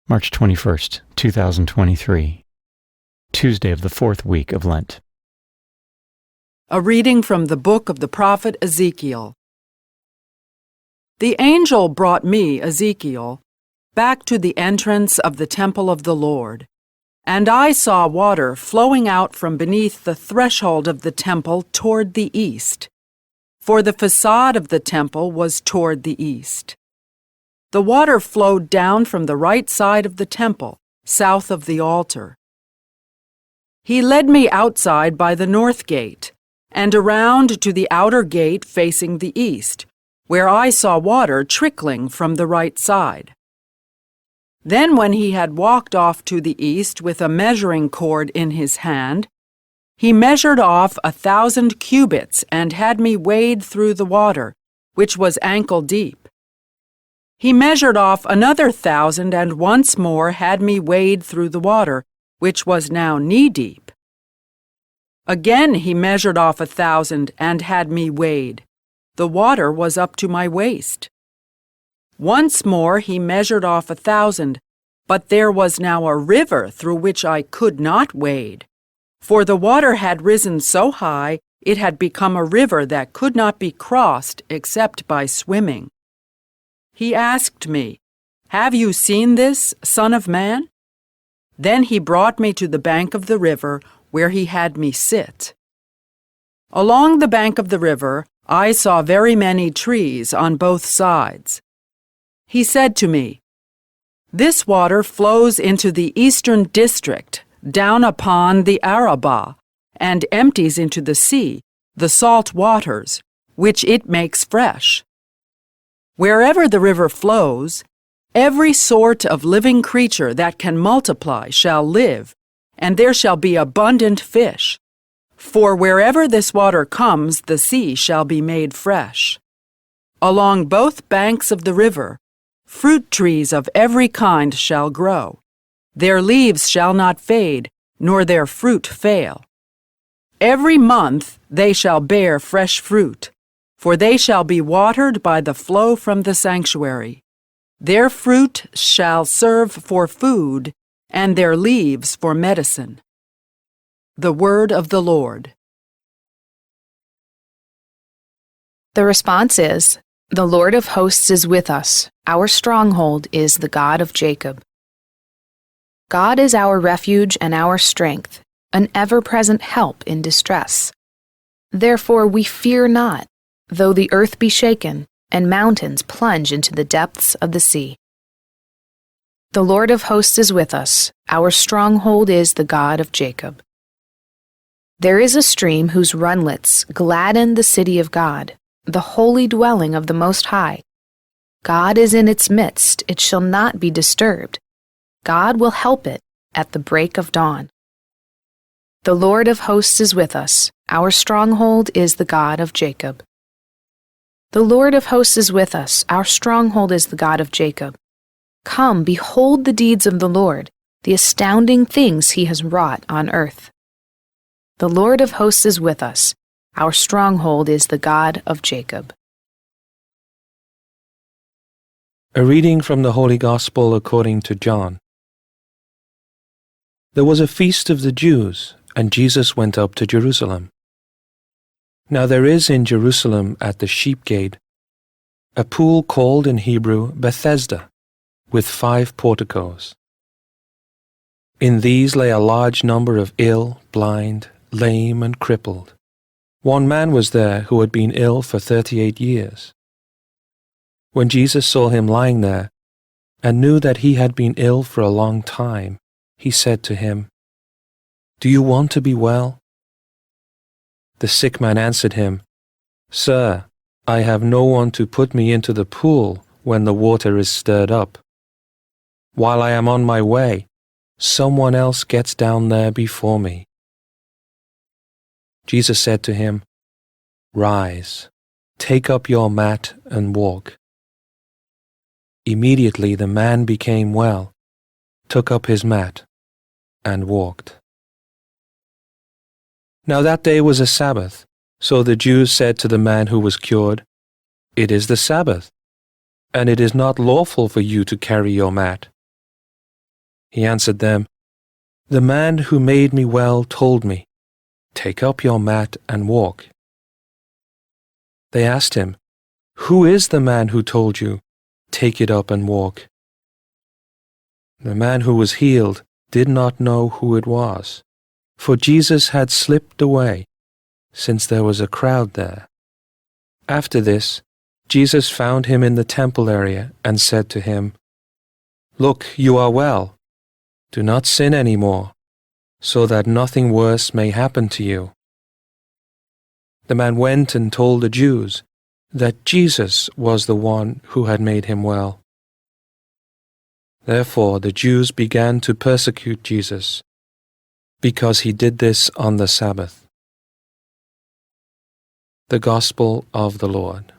March 21st, 2023, Tuesday of the fourth week of Lent. A reading from the book of the prophet Ezekiel. The angel brought me, Ezekiel, back to the entrance of the temple of the Lord, and I saw water flowing out from beneath the threshold of the temple toward the east, for the façade of the temple was toward the east. The water flowed down from the right side of the temple, south of the altar. He led me outside by the north gate, and around to the outer gate facing the east, where I saw water trickling from the right side. Then when he had walked off to the east with a measuring cord in his hand, he measured off 1,000 cubits and had me wade through the water, which was ankle deep. He measured off another 1,000 and once more had me wade through the water, which was now knee-deep. Again he measured off 1,000 and had me wade. The water was up to my waist. Once more he measured off 1,000, but there was now a river through which I could not wade, for the water had risen so high it had become a river that could not be crossed except by swimming. He asked me, "Have you seen this, Son of Man?" Then he brought me to the bank of the river, where he had me sit. Along the bank of the river, I saw very many trees on both sides. He said to me, "This water flows into the eastern district, down upon the Arabah, and empties into the sea, the salt waters, which it makes fresh. Wherever the river flows, every sort of living creature that can multiply shall live, and there shall be abundant fish. For wherever this water comes, the sea shall be made fresh. Along both banks of the river, fruit trees of every kind shall grow. Their leaves shall not fade, nor their fruit fail. Every month they shall bear fresh fruit, for they shall be watered by the flow from the sanctuary. Their fruit shall serve for food, and their leaves for medicine." The word of the Lord. The response is, "The Lord of hosts is with us. Our stronghold is the God of Jacob." God is our refuge and our strength, an ever-present help in distress. Therefore we fear not, though the earth be shaken, and mountains plunge into the depths of the sea. The Lord of hosts is with us. Our stronghold is the God of Jacob. There is a stream whose runlets gladden the city of God, the holy dwelling of the Most High. God is in its midst, it shall not be disturbed. God will help it at the break of dawn. The Lord of hosts is with us. Our stronghold is the God of Jacob. The Lord of hosts is with us. Our stronghold is the God of Jacob. Come, behold the deeds of the Lord, the astounding things he has wrought on earth. The Lord of hosts is with us. Our stronghold is the God of Jacob. A reading from the Holy Gospel according to John. There was a feast of the Jews, and Jesus went up to Jerusalem. Now there is in Jerusalem at the sheep gate a pool called in Hebrew Bethesda, with 5 porticos. In these lay a large number of ill, blind, lame, and crippled. One man was there who had been ill for 38 years. When Jesus saw him lying there, and knew that he had been ill for a long time, he said to him, "Do you want to be well?" The sick man answered him, "Sir, I have no one to put me into the pool when the water is stirred up. While I am on my way, someone else gets down there before me." Jesus said to him, "Rise, take up your mat and walk." Immediately the man became well, took up his mat, and walked. Now that day was a Sabbath, so the Jews said to the man who was cured, "It is the Sabbath, and it is not lawful for you to carry your mat." He answered them, "The man who made me well told me, 'Take up your mat and walk.'" They asked him, "Who is the man who told you, 'Take it up and walk'?" The man who was healed did not know who it was, for Jesus had slipped away, since there was a crowd there. After this, Jesus found him in the temple area and said to him, "Look, you are well. Do not sin anymore, so that nothing worse may happen to you." The man went and told the Jews that Jesus was the one who had made him well. Therefore the Jews began to persecute Jesus, because he did this on the Sabbath. The Gospel of the Lord.